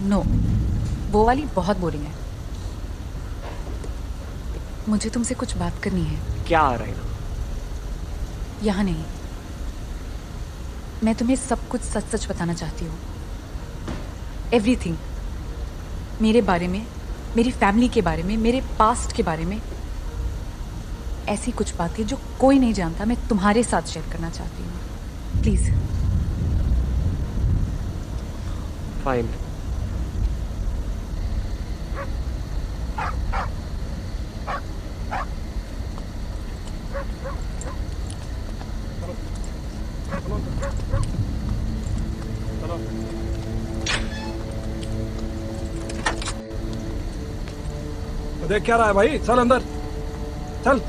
No, वो वाली बहुत बोरिंग है। मुझे तुमसे कुछ बात करनी है। क्या आ रहा है? यहाँ नहीं, मैं तुम्हें सब कुछ सच सच बताना चाहती हूँ। एवरीथिंग, मेरे बारे में, मेरी फैमिली के बारे में, मेरे पास्ट के बारे में। ऐसी कुछ बातें जो कोई नहीं जानता, मैं तुम्हारे साथ शेयर करना चाहती हूँ। प्लीज। फाइन। देख क्या रहा है भाई, चल अंदर चल।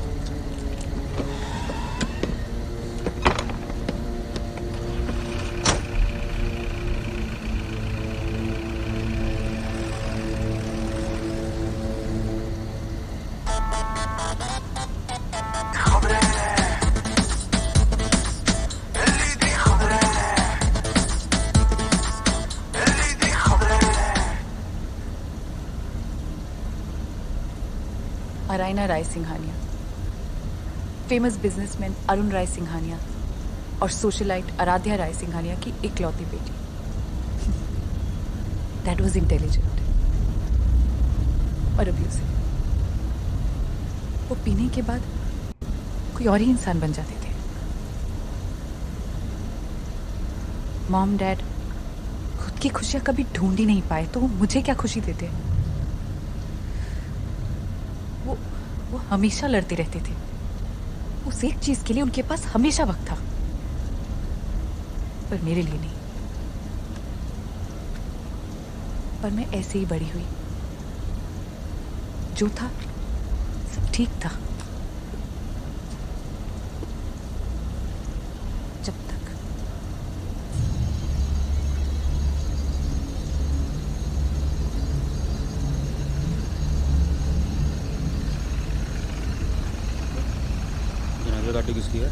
अराइना राय सिंघानिया, फेमस बिजनेसमैन अरुण राय सिंघानिया और सोशलाइट आराध्या राय सिंघानिया की इकलौती बेटी। दैट वाज इंटेलिजेंट और अब्यूसिव। वो पीने के बाद कोई और ही इंसान बन जाते थे। मॉम डैड खुद की खुशियां कभी ढूंढ ही नहीं पाए, तो वो मुझे क्या खुशी देते? वो हमेशा लड़ते रहते थे। उस एक चीज के लिए उनके पास हमेशा वक्त था, पर मेरे लिए नहीं। पर मैं ऐसे ही बड़ी हुई। जो था सब ठीक था, जब तक जनाजा गाड़ी किसकी है?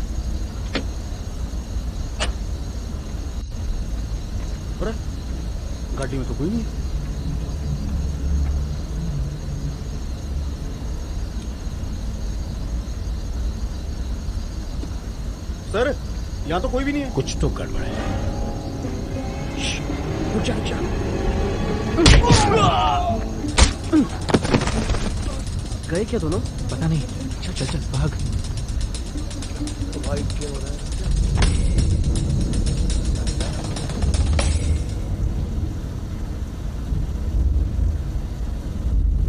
अरे गाड़ी में तो कोई नहीं है। सर यहाँ तो कोई भी नहीं है। कुछ तो गड़बड़ है। रुक जा, रुक जा। गए क्या दोनों? पता नहीं, चल चल चल भाग। तो भाई क्या हो रहा है?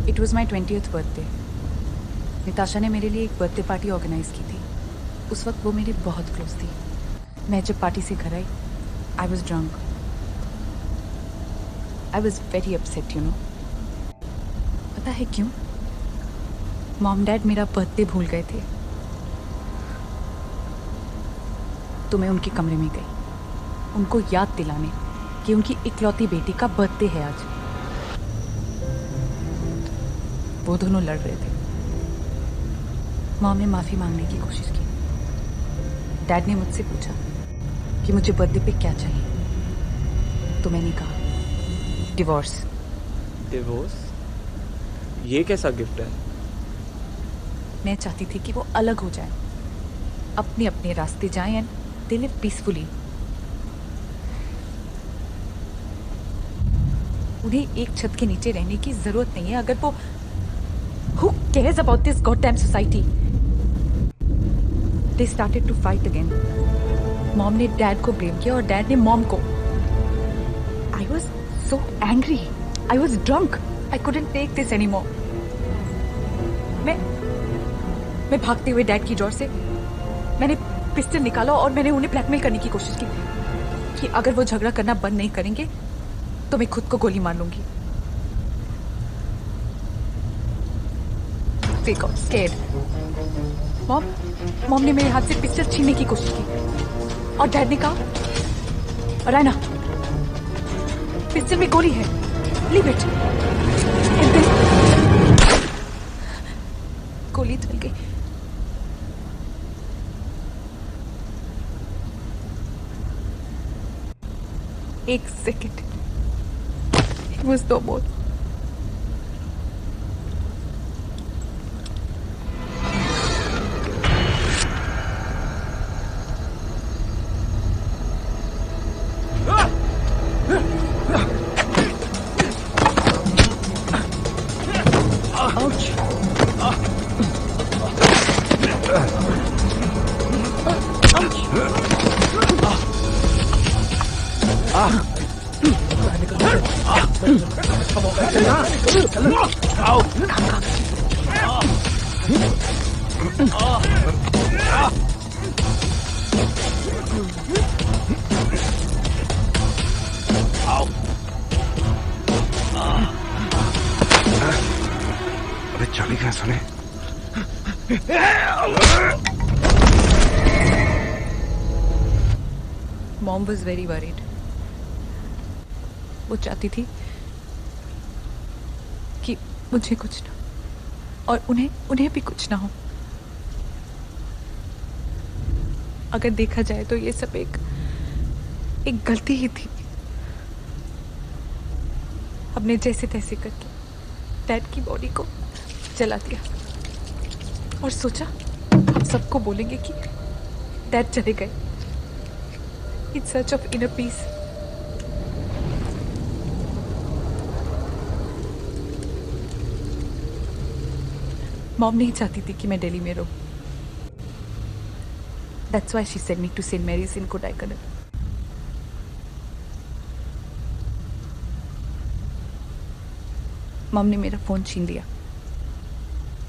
It was my 20th birthday. Nitasha ने मेरे लिए एक बर्थडे पार्टी ऑर्गेनाइज की थी। उस वक्त वो मेरी बहुत क्लोज थी। मैं जब पार्टी से घर आई, I was drunk. I was very upset, you know. पता है क्यों? मॉम डैड मेरा बर्थडे भूल गए थे। तो मैं उनके कमरे में गई, उनको याद दिलाने कि उनकी इकलौती बेटी का बर्थडे है आज। वो दोनों लड़ रहे थे। मॉम ने माफी मांगने की कोशिश की। डैड ने मुझसे पूछा कि मुझे बर्थडे पे क्या चाहिए, तो मैंने कहा डिवोर्स। डिवोर्स? ये कैसा गिफ्ट है? मैं चाहती थी कि वो अलग हो जाएं, अपने अपने रास्ते जाएं एंड दे लिव पीसफुली। उन्हें एक छत के नीचे रहने की जरूरत नहीं है। अगर वो Who cares about this goddamn society? They started to fight again. Mom ने डैड को ब्लेम किया और डैड ने मॉम को। I was so angry. I was drunk. I couldn't take this anymore. मैं भागते हुए डैड की डोर से मैंने पिस्टल निकाला और मैंने उन्हें ब्लैकमेल करने की कोशिश की कि अगर वो झगड़ा करना बंद नहीं करेंगे तो मैं खुद को गोली मार लूंगी। They got scared. मॉम ने मेरे हाथ से पिस्टल छीनने की कोशिश की और डैड ने कहा रायना, पिस्टल में गोली है, लीव इट। गोली चल गई। He was no more. अबे चाबी कहाँ सुने? Mom was very worried. वो चाहती थी कि मुझे कुछ ना और उन्हें भी कुछ ना हो। अगर देखा जाए तो ये सब एक गलती ही थी। हमने जैसे तैसे करके डैड की बॉडी को जला दिया और सोचा हम सबको बोलेंगे कि डैड चले गए in search of inner peace. Mom नहीं चाहती थी कि मैं दिल्ली में रहूं। That's why she sent me to St. Mary's in Kodaikanal. Mom ने मेरा फोन छीन लिया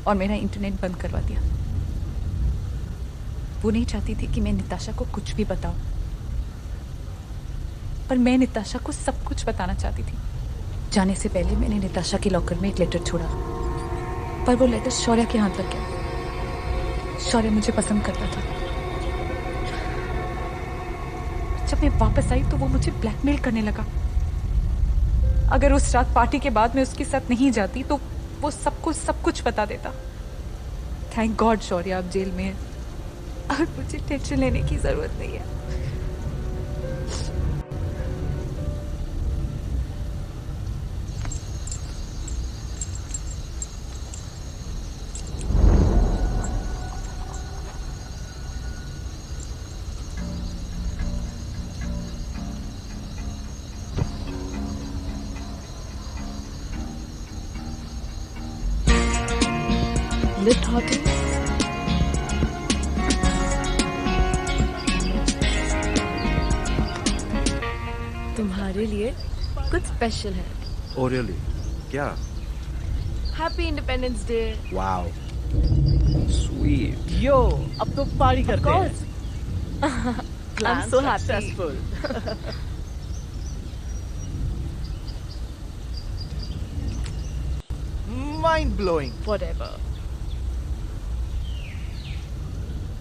और मेरा इंटरनेट बंद करवा दिया। वो नहीं चाहती थी कि मैं निताशा को कुछ भी बताऊं, पर मैं निताशा को सब कुछ बताना चाहती थी। जाने से पहले मैंने निताशा के लॉकर में एक लेटर छोड़ा, पर वो लेटर शौर्य के हाथ लग गया। शौर्य मुझे पसंद करता था। जब मैं वापस आई तो वो मुझे ब्लैकमेल करने लगा। अगर उस रात पार्टी के बाद मैं उसके साथ नहीं जाती तो वो सबको सब कुछ बता देता। थैंक गॉड शौर्य अब जेल में है और मुझे टेंशन लेने की जरूरत नहीं है। Lit hotties? तुम्हारे लिए कुछ स्पेशल है। Oh really? क्या? Happy independence day. Wow. Sweet. यो अब तो पार्टी करते हैं। I'm so happy. Successful. Mind blowing. Whatever.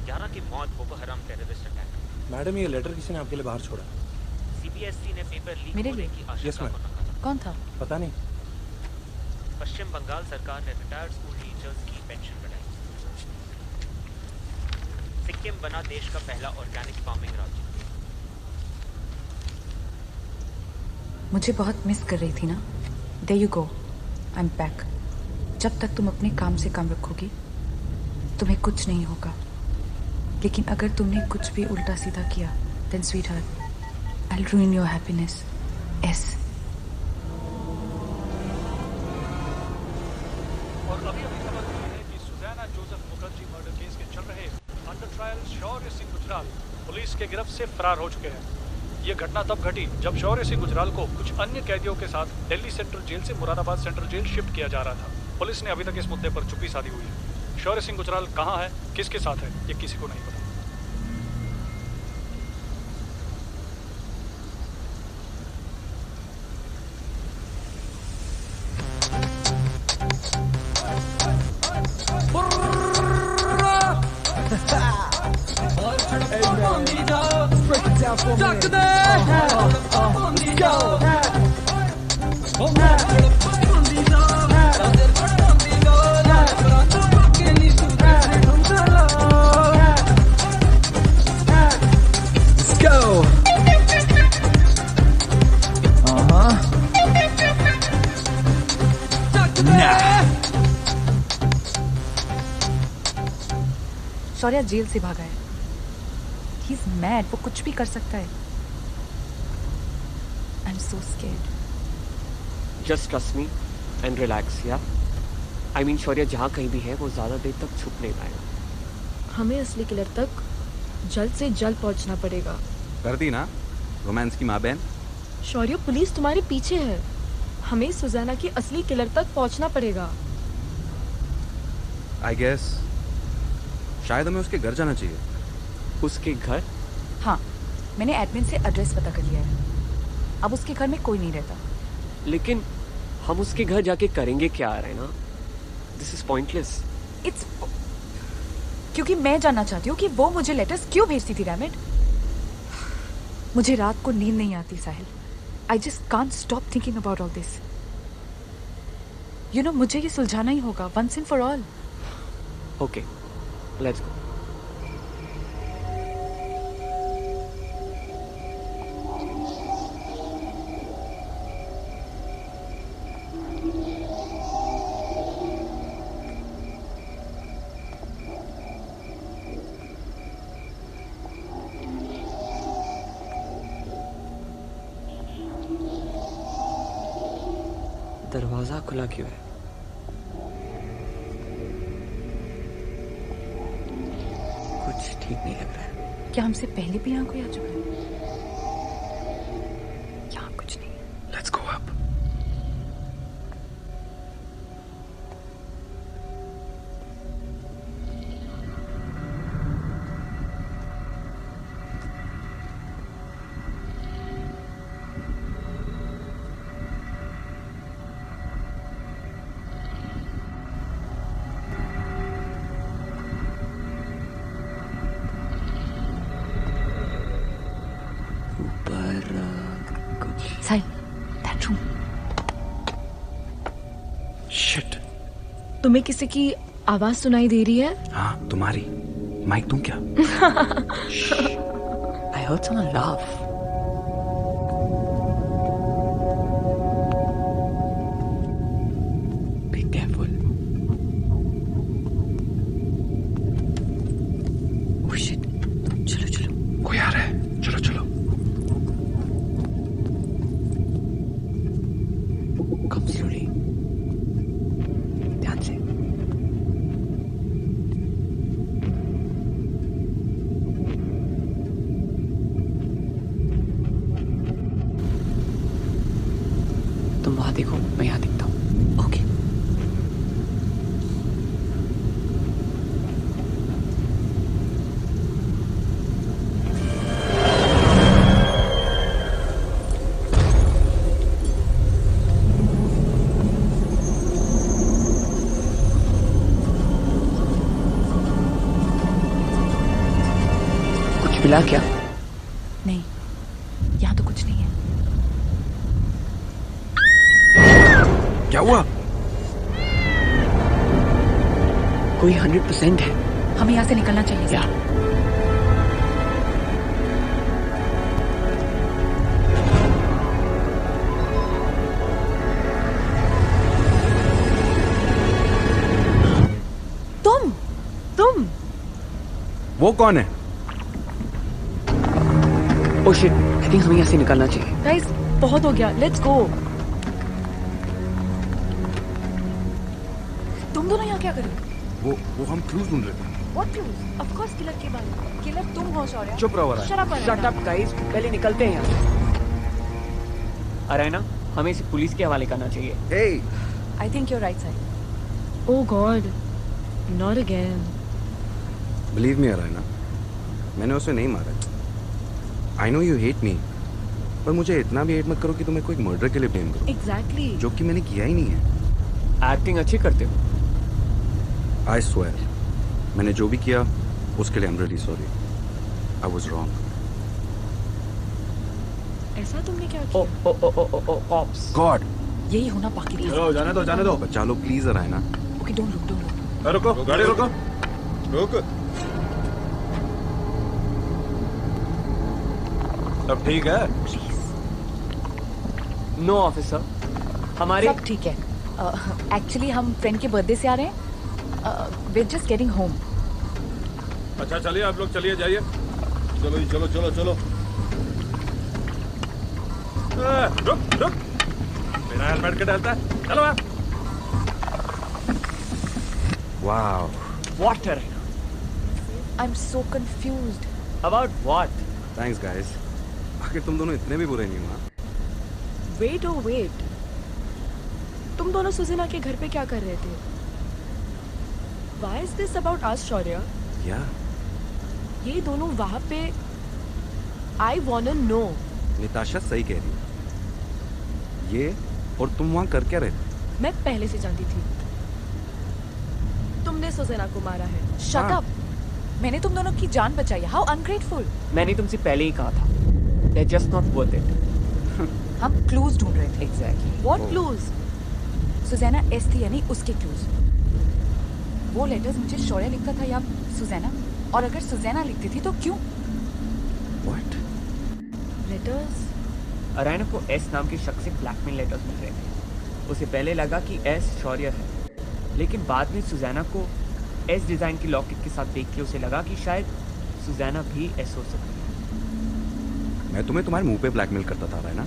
11 की मौत बोको हराम टेररिस्ट अटैक। मैडम ये लेटर किसी ने आपके लिए बाहर छोड़ा। सीबीएसई ने पेपर लीक मेरे होने लिए? की Yes, आशंका ma'am. को नकारा। कौन था? पता नहीं। पश्चिम बंगाल सरकार ने रिटायर्ड स्कूल टीचर्स की पेंशन बढ़ाई। सिक्किम बना देश का पहला ऑर्गेनिक फार्मिंग राज्य। मुझे बहुत मिस कर रही थी ना? There you go. I'm back. जब तक तुम अपने काम से काम रखोगी तुम्हें कुछ नहीं होगा, लेकिन अगर तुमने कुछ भी उल्टा सीधा किया then sweetheart, I'll ruin your happiness. Yes. और अभी खबर मिली है कि सुजैना जोसेफ मुखर्जी मर्डर केस के चल रहे अंडर ट्रायल शौर्य सिंह गुजराल पुलिस के गिरफ्त से फरार हो चुके हैं। ये घटना तब घटी जब शौर्य सिंह गुजराल को कुछ अन्य कैदियों के साथ दिल्ली सेंट्रल जेल से मुरादाबाद सेंट्रल जेल शिफ्ट किया जा रहा था। पुलिस ने अभी तक इस मुद्दे पर चुप्पी साधी हुई है। शौर्य सिंह गुजराल कहाँ है, किसके साथ है, ये किसी को नहीं पता। Let's go. शौर्य जेल से भागा है। ही इज मैड, वो कुछ भी कर सकता है। I am so scared. Just trust me and relax, yeah? I mean शौर्य जहाँ कहीं भी है वो ज़्यादा देर तक छुप नहीं पाएगा। हमें असली किलर तक जल्द से जल्द पहुंचना पड़ेगा। कर दी ना रोमांस की माँ बहन। शौर्य, पुलिस तुम्हारे पीछे है। हमें सुजैना की असली किलर तक पहुंचना पड़ेगा। आई गेस शायद हमें उसके घर जाना चाहिए। उसके घर? हाँ, मैंने एडमिन से एड्रेस पता कर लिया है। अब उसके घर में कोई नहीं रहता। लेकिन हम उसके घर जाके करेंगे क्या, Raina? This is pointless. It's क्योंकि मैं जानना चाहती हूँ कि वो मुझे लेटर्स क्यों भेजती थी रैमिड। मुझे रात को नींद नहीं आती Sahil. I just can't stop thinking about all this. You know, मुझे ये सुलझाना ही होगा once and for all. Okay, let's go. दरवाजा खुला क्यों है? कुछ ठीक नहीं लग रहा है। क्या हमसे पहले भी यहाँ कोई आ चुका है? यहाँ कुछ नहीं। Let's go up. Sahil, that room. Shit. तुम्हें किसी की आवाज सुनाई दे रही है? हाँ, तुम्हारी। माइक तुम क्या? I heard someone laugh. Be careful. Oh shit. चलो चलो। कोई आ रहा है। चलो चलो। Come slowly. ध्यान से। तुम वहां देखो, मैं यहाँ दिखता हूँ। ओके। कुछ मिला क्या? नहीं, यहाँ तो कुछ नहीं है। क्या हुआ? कोई 100% है। हमें यहाँ से निकलना चाहिए। या तुम वो कौन है? ओ शिट, आई थिंक हमें यहाँ से निकलना चाहिए। गाइस, बहुत हो गया, लेट्स गो। तुम दोनों यहाँ क्या कर रहे हो? वो हम क्लूज ढूंढ रहे थे। What clues? Of course killer के बारे में। किलर तुम हो शौर्य। चुप रहो Arayna. Shut up, shut Arayna. Up guys, पहले निकलते हैं यहाँ से। अरायना, हमें इसे पुलिस के हवाले करना चाहिए। Hey! I think you're right, Sahil. Oh God, not again. Believe me अरायना, मैंने उसे नहीं मारा। I know you hate me, पर मुझे इतना भी हेट मत करो कि तुम्हें कोई मर्डर के लिए ब्लेम करो, एग्जैक्टली। जो कि मैंने किया ही नहीं है। एक्टिंग अच्छी करते हो। I swear, मैंने जो भी किया उसके लिए I'm really sorry. I was wrong. ऐसा तुमने क्या ओ किया? Oh oh oh oh cops. God! यही होना बाकी था। चलो जाने दो बचा लो please Arayna. Okay, don't look. रुको गाड़ी रुको रुक। सब ठीक है? नो ऑफिसर, हमारे सब ठीक है। एक्चुअली हम फ्रेंड के बर्थडे से आ रहे हैं। we're just getting home. अच्छा चलिए आप लोग चलिए जाइए चलो जी चलो चलो चलो रुक रुक बिना हेलमेट के डरता है चलो आप wow What, Arena? I'm so confused. About what? Thanks guys आखिर तुम दोनों इतने भी बुरे नहीं हो हाँ? वेट ओ वेट, तुम दोनों सुजैना के घर पे क्या कर रहे थे? Why is this about us, शौर्य? या ये दोनों वहाँ पे I wanna know. निताशा सही कह रही है ये और तुम वहाँ कर क्या रहे थे? मैं पहले से जानती थी तुमने सुजैना को मारा है। Shut up. मैंने तुम दोनों की जान बचाई. How ungrateful. मैंने तुमसे पहले ही कहा था. They're just not worth it. हम क्लूज ढूंढ रहे थे. Exactly. What clues? सुजैना एस थी यानी उसके क्लूज. वो लेटर्स मुझे शौर्य लिखता था या सुजैना? और अगर सुजैना लिखती थी तो क्यों? व्हाट? Letters? अरायना को एस नाम के शख्स से ब्लैकमेल लेटर्स मिल रहे थे. उसे पहले लगा कि एस शौर्य है, लेकिन बाद में सुजैना को एस डिजाइन की लॉकेट के साथ देख के उसे लगा कि शायद सुजैना भी एस हो सकती है. मैं तुम्हें तुम्हारे मुंह पे ब्लैकमेल करता था ना?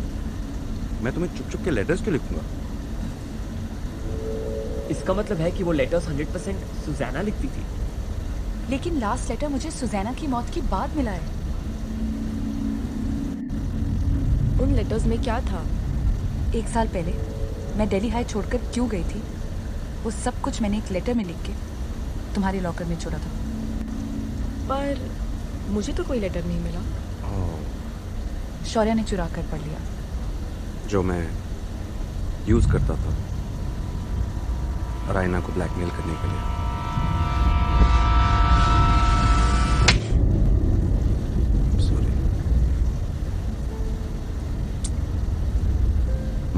मैं तुम्हें चुप चुप के लेटर्स क्यों लिखूंगा? इसका मतलब है कि वो लेटर्स 100% सुजैना लिखती थी. लेकिन लास्ट लेटर मुझे सुजैना की मौत के बाद मिला है. उन लेटर्स में क्या था? 1 साल पहले मैं दिल्ली हाई छोड़कर क्यों गई थी, वो सब कुछ मैंने एक लेटर में लिख के तुम्हारे लॉकर में छोड़ा था. पर मुझे तो कोई लेटर नहीं मिला. शौर्य ने चुरा कर पढ़ लिया. जो मैं यूज करता था रायना को ब्लैकमेल करने के लिए. सॉरी.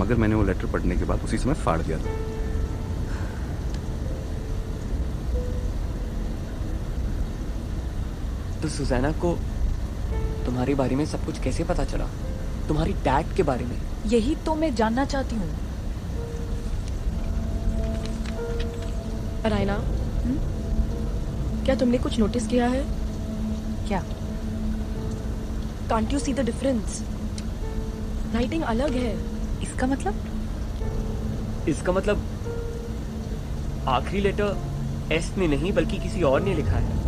मगर मैंने वो लेटर पढ़ने के बाद उसी समय फाड़ दिया था. तो सुजैना को तुम्हारे बारे में सब कुछ कैसे पता चला? तुम्हारी डैड के बारे में? यही तो मैं जानना चाहती हूँ. अरायना, क्या तुमने कुछ नोटिस किया है? क्या? Can't you see the difference? Writing अलग है. इसका मतलब? इसका मतलब आखिरी लेटर एस ने नहीं बल्कि किसी और ने लिखा है.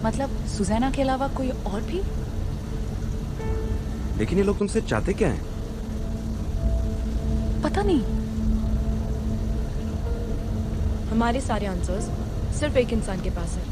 मतलब सुजैना के अलावा कोई और भी? लेकिन ये लोग तुमसे चाहते क्या हैं? पता नहीं. हमारे सारे आंसर्स सिर्फ एक इंसान के पास है.